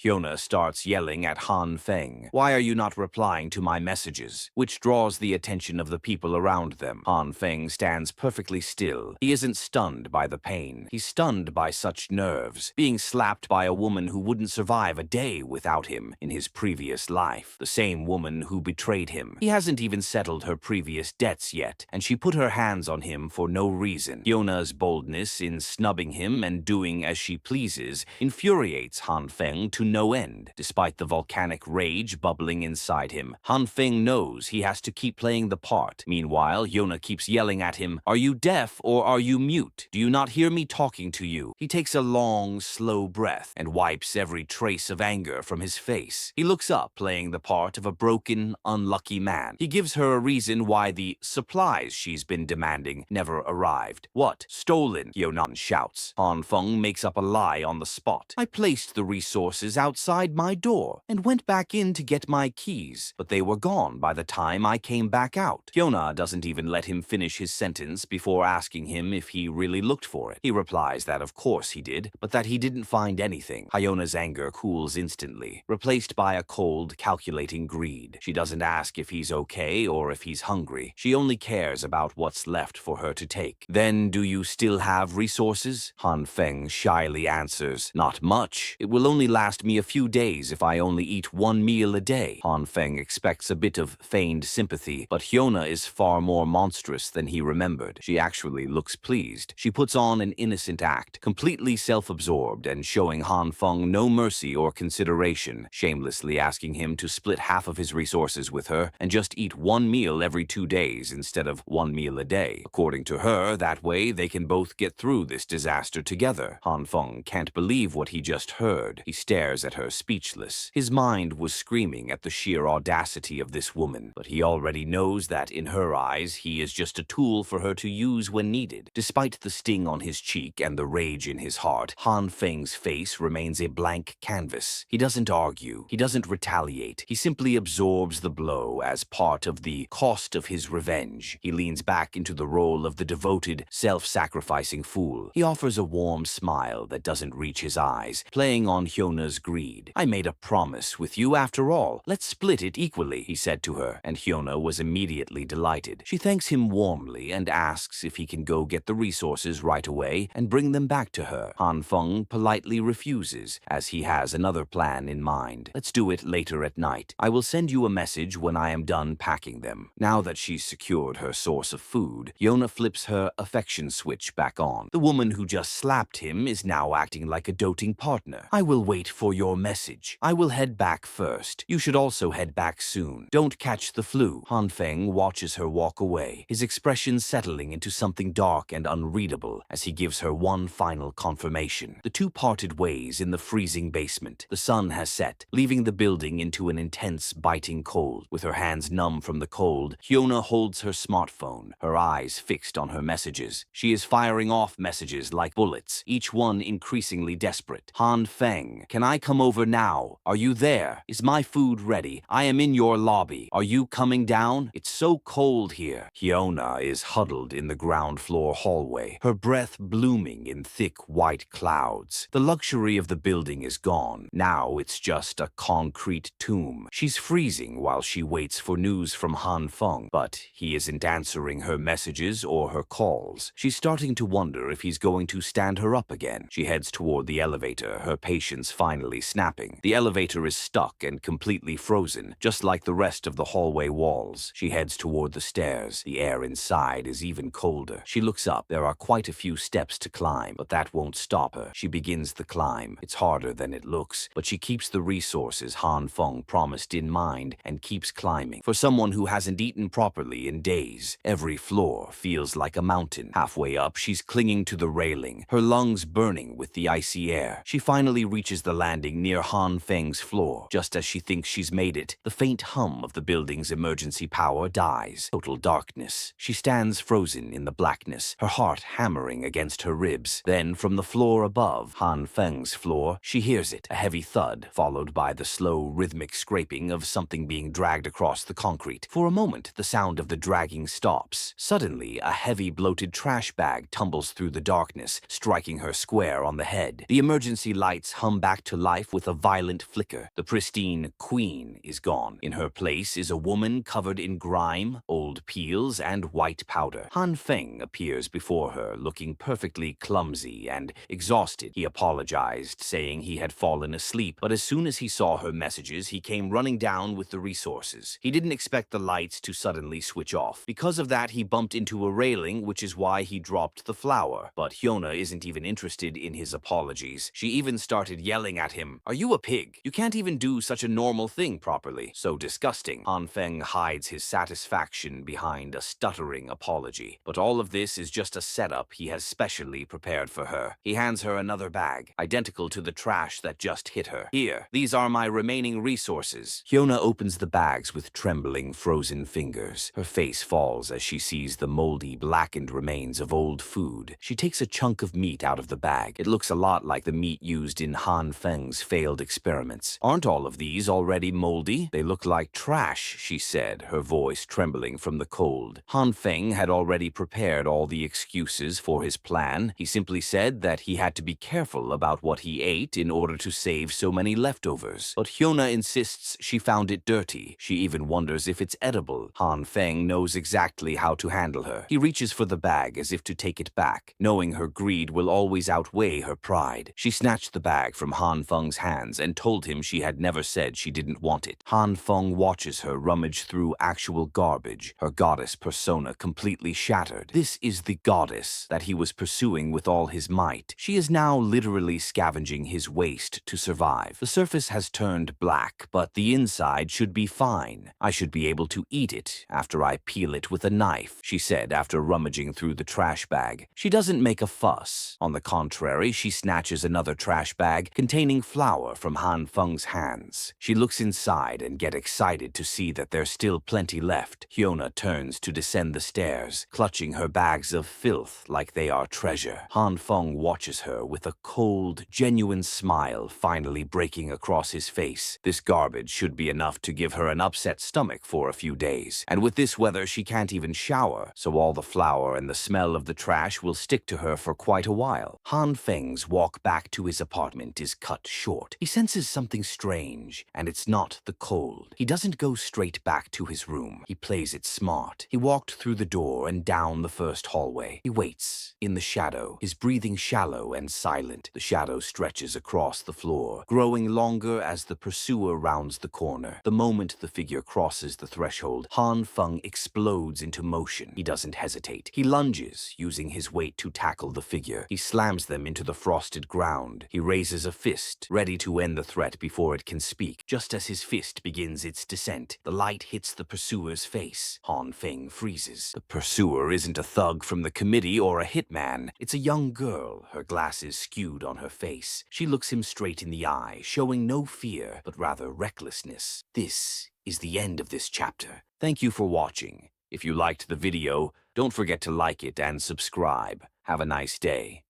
Hyuna starts yelling at Han Feng. "Why are you not replying to my messages?" Which draws the attention of the people around them. Han Feng stands perfectly still. He isn't stunned by the pain. He's stunned by such nerves, being slapped by a woman who wouldn't survive a day without him in his previous life. The same woman who betrayed him. He hasn't even settled her previous debts yet, and she put her hands on him for no reason. Hyuna's boldness in snubbing him and doing as she pleases infuriates Han Feng to no end. Despite the volcanic rage bubbling inside him, Han Feng knows he has to keep playing the part. Meanwhile, Hyuna keeps yelling at him, "Are you deaf or are you mute? Do you not hear me talking to you?" He takes a long, slow breath and wipes every trace of anger from his face. He looks up, playing the part of a broken, unlucky man. He gives her a reason why the supplies she's been demanding never arrived. "What? Stolen?" Hyuna shouts. Han Feng makes up a lie on the spot. "I placed the resources outside my door and went back in to get my keys, but they were gone by the time I came back out." Hyuna doesn't even let him finish his sentence before asking him if he really looked for it. He replies that of course he did, but that he didn't find anything. Hyona's anger cools instantly, replaced by a cold, calculating greed. She doesn't ask if he's okay or if he's hungry. She only cares about what's left for her to take. "Then do you still have resources?" Han Feng shyly answers, "Not much. It will only last me a few days if I only eat one meal a day." Han Feng expects a bit of feigned sympathy, but Hyuna is far more monstrous than he remembered. She actually looks pleased. She puts on an innocent act, completely self-absorbed and showing Han Feng no mercy or consideration, shamelessly asking him to split half of his resources with her and just eat one meal every 2 days instead of one meal a day. According to her, that way they can both get through this disaster together. Han Feng can't believe what he just heard. He stares at her speechless. His mind was screaming at the sheer audacity of this woman, but he already knows that in her eyes he is just a tool for her to use when needed. Despite the sting on his cheek and the rage in his heart, Han Feng's face remains a blank canvas. He doesn't argue. He doesn't retaliate. He simply absorbs the blow as part of the cost of his revenge. He leans back into the role of the devoted, self-sacrificing fool. He offers a warm smile that doesn't reach his eyes, playing on Hyona's greed. "I made a promise with you after all. Let's split it equally," he said to her, and Hyuna was immediately delighted. She thanks him warmly and asks if he can go get the resources right away and bring them back to her. Han Feng politely refuses, as he has another plan in mind. "Let's do it later at night. I will send you a message when I am done packing them." Now that she's secured her source of food, Hyuna flips her affection switch back on. The woman who just slapped him is now acting like a doting partner. "I will wait for your message. I will head back first. You should also head back soon. Don't catch the flu." Han Feng watches her walk away, his expression settling into something dark and unreadable as he gives her one final confirmation. The two parted ways in the freezing basement. The sun has set, leaving the building into an intense, biting cold. With her hands numb from the cold, Hyuna holds her smartphone, her eyes fixed on her messages. She is firing off messages like bullets, each one increasingly desperate. "Han Feng, can I come over now? Are you there? Is my food ready? I am in your lobby. Are you coming down? It's so cold here." Hyuna is huddled in the ground floor hallway, her breath blooming in thick white clouds. The luxury of the building is gone. Now it's just a concrete tomb. She's freezing while she waits for news from Han Feng, but he isn't answering her messages or her calls. She's starting to wonder if he's going to stand her up again. She heads toward the elevator, her patience finally snapping. The elevator is stuck and completely frozen, just like the rest of the hallway walls. She heads toward the stairs. The air inside is even colder. She looks up. There are quite a few steps to climb, but that won't stop her. She begins the climb. It's harder than it looks, but she keeps the resources Han Feng promised in mind and keeps climbing. For someone who hasn't eaten properly in days, every floor feels like a mountain. Halfway up, she's clinging to the railing, her lungs burning with the icy air. She finally reaches the landing near Han Feng's floor. Just as she thinks she's made it, the faint hum of the building's emergency power dies. Total darkness. She stands frozen in the blackness, her heart hammering against her ribs. Then, from the floor above, Han Feng's floor, she hears it, a heavy thud, followed by the slow, rhythmic scraping of something being dragged across the concrete. For a moment, the sound of the dragging stops. Suddenly, a heavy, bloated trash bag tumbles through the darkness, striking her square on the head. The emergency lights hum back to life with a violent flicker. The pristine queen is gone. In her place is a woman covered in grime, old peels, and white powder. Han Feng appears before her, looking perfectly clumsy and exhausted. He apologized, saying he had fallen asleep, but as soon as he saw her messages, he came running down with the resources. He didn't expect the lights to suddenly switch off. Because of that, he bumped into a railing, which is why he dropped the flower. But Hyuna isn't even interested in his apologies. She even started yelling at him, "Are you a pig? You can't even do such a normal thing properly. So disgusting." Han Feng hides his satisfaction behind a stuttering apology. But all of this is just a setup he has specially prepared for her. He hands her another bag, identical to the trash that just hit her. "Here, these are my remaining resources." Hyuna opens the bags with trembling, frozen fingers. Her face falls as she sees the moldy, blackened remains of old food. She takes a chunk of meat out of the bag. It looks a lot like the meat used in Han Feng's failed experiments. "Aren't all of these already moldy? They look like trash," she said, her voice trembling from the cold. Han Feng had already prepared all the excuses for his plan. He simply said that he had to be careful about what he ate in order to save so many leftovers. But Hyuna insists she found it dirty. She even wonders if it's edible. Han Feng knows exactly how to handle her. He reaches for the bag as if to take it back, knowing her greed will always outweigh her pride. She snatched the bag from Han Feng's hands and told him she had never said she didn't want it. Han Feng watches her rummage through actual garbage, her goddess persona completely shattered. This is the goddess that he was pursuing with all his might. She is now literally scavenging his waste to survive. The surface has turned black, but the inside should be fine. I should be able to eat it after I peel it with a knife, she said after rummaging through the trash bag. She doesn't make a fuss. On the contrary, she snatches another trash bag containing flour from Han Feng's hands. She looks inside and gets excited to see that there's still plenty left. Hyuna turns to descend the stairs, clutching her bags of filth like they are treasure. Han Feng watches her with a cold, genuine smile finally breaking across his face. This garbage should be enough to give her an upset stomach for a few days. And with this weather, she can't even shower, so all the flour and the smell of the trash will stick to her for quite a while. Han Feng's walk back to his apartment is cut short. He senses something strange, and it's not the cold. He doesn't go straight back to his room. He plays it smart. He walked through the door and down the first hallway. He waits in the shadow, his breathing shallow and silent. The shadow stretches across the floor, growing longer as the pursuer rounds the corner. The moment the figure crosses the threshold, Han Feng explodes into motion. He doesn't hesitate. He lunges, using his weight to tackle the figure. He slams them into the frosted ground. He raises a fist, ready to end the threat before it can speak. Just as his fist begins its descent, the light hits the pursuer's face. Han Feng freezes. The pursuer isn't a thug from the committee or a hitman. It's a young girl, her glasses skewed on her face. She looks him straight in the eye, showing no fear, but rather recklessness. This is the end of this chapter. Thank you for watching. If you liked the video, don't forget to like it and subscribe. Have a nice day.